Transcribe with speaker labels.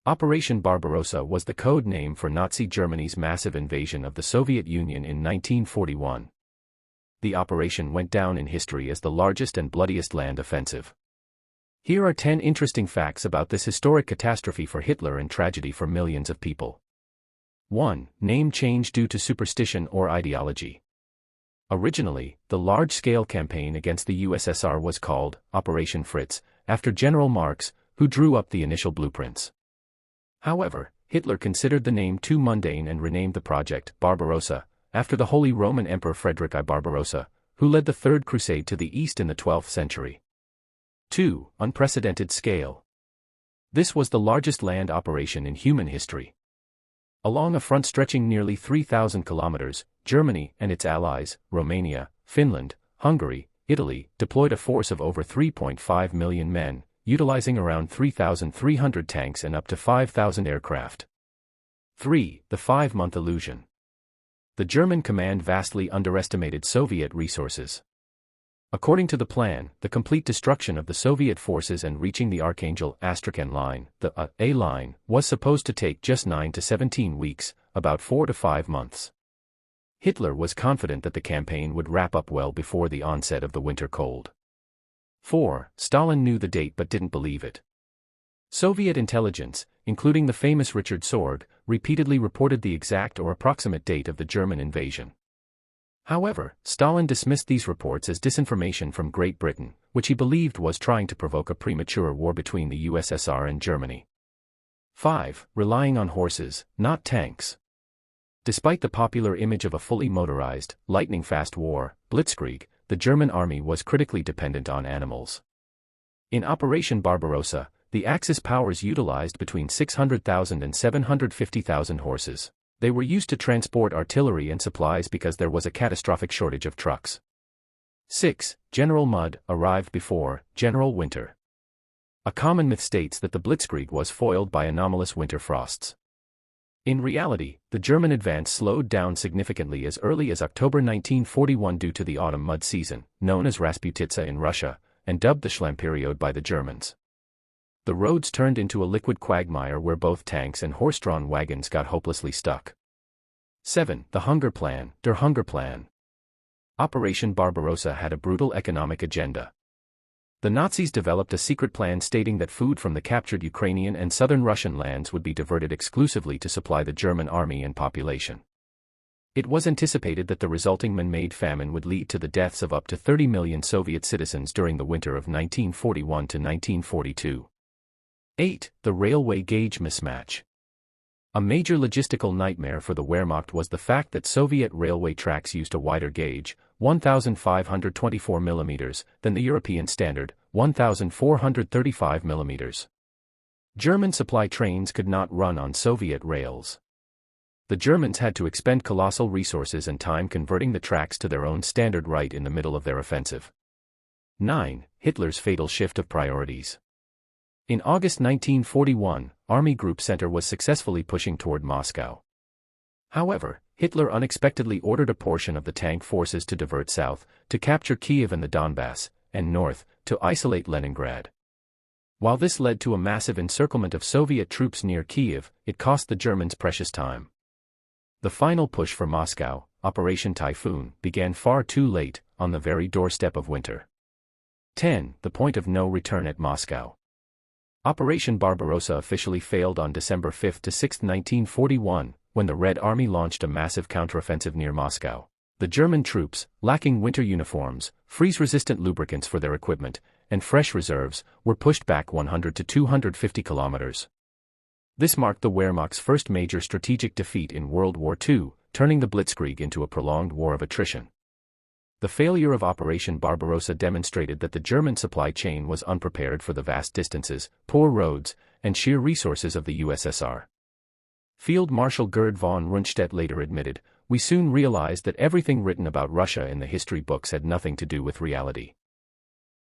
Speaker 1: Operation Barbarossa was the code name for Nazi Germany's massive invasion of the Soviet Union in 1941. The operation went down in history as the largest and bloodiest land offensive. Here are 10 interesting facts about this historic catastrophe for Hitler and tragedy for millions of people. 1. Name change due to superstition or ideology. Originally, the large-scale campaign against the USSR was called Operation Fritz, after General Marx, who drew up the initial blueprints. However, Hitler considered the name too mundane and renamed the project Barbarossa, after the Holy Roman Emperor Frederick I Barbarossa, who led the Third Crusade to the East in the 12th century. 2. Unprecedented scale. This was the largest land operation in human history. Along a front stretching nearly 3,000 kilometers, Germany and its allies, Romania, Finland, Hungary, Italy, deployed a force of over 3.5 million men, utilizing around 3,300 tanks and up to 5,000 aircraft. 3. The 5-month illusion. The German command vastly underestimated Soviet resources. According to the plan, the complete destruction of the Soviet forces and reaching the Archangel-Astrakhan line, the A line, was supposed to take just 9 to 17 weeks, about 4 to 5 months. Hitler was confident that the campaign would wrap up well before the onset of the winter cold. 4. Stalin knew the date but didn't believe it. Soviet intelligence, including the famous Richard Sorge, repeatedly reported the exact or approximate date of the German invasion. However, Stalin dismissed these reports as disinformation from Great Britain, which he believed was trying to provoke a premature war between the USSR and Germany. 5. Relying on horses, not tanks. Despite the popular image of a fully motorized, lightning-fast war, blitzkrieg, the German army was critically dependent on animals. In Operation Barbarossa, the Axis powers utilized between 600,000 and 750,000 horses. They were used to transport artillery and supplies because there was a catastrophic shortage of trucks. 6. General Mud arrived before General Winter. A common myth states that the blitzkrieg was foiled by anomalous winter frosts. In reality, the German advance slowed down significantly as early as October 1941 due to the autumn mud season, known as Rasputitsa in Russia, and dubbed the Schlammperiode by the Germans. The roads turned into a liquid quagmire where both tanks and horse-drawn wagons got hopelessly stuck. 7. The Hunger Plan, Der Hungerplan. Operation Barbarossa had a brutal economic agenda. The Nazis developed a secret plan stating that food from the captured Ukrainian and southern Russian lands would be diverted exclusively to supply the German army and population. It was anticipated that the resulting man-made famine would lead to the deaths of up to 30 million Soviet citizens during the winter of 1941 to 1942. 8. The railway gauge mismatch. A major logistical nightmare for the Wehrmacht was the fact that Soviet railway tracks used a wider gauge, 1,524 mm, than the European standard, 1,435 mm. German supply trains could not run on Soviet rails. The Germans had to expend colossal resources and time converting the tracks to their own standard right in the middle of their offensive. 9. Hitler's fatal shift of priorities. In August 1941, Army Group Center was successfully pushing toward Moscow. However, Hitler unexpectedly ordered a portion of the tank forces to divert south, to capture Kiev and the Donbass, and north, to isolate Leningrad. While this led to a massive encirclement of Soviet troops near Kiev, it cost the Germans precious time. The final push for Moscow, Operation Typhoon, began far too late, on the very doorstep of winter. 10. The point of no return at Moscow. Operation Barbarossa officially failed on December 5 to 6, 1941, when the Red Army launched a massive counteroffensive near Moscow. The German troops, lacking winter uniforms, freeze-resistant lubricants for their equipment, and fresh reserves, were pushed back 100 to 250 kilometers. This marked the Wehrmacht's first major strategic defeat in World War II, turning the Blitzkrieg into a prolonged war of attrition. The failure of Operation Barbarossa demonstrated that the German supply chain was unprepared for the vast distances, poor roads, and sheer resources of the USSR. Field Marshal Gerd von Rundstedt later admitted, "We soon realized that everything written about Russia in the history books had nothing to do with reality."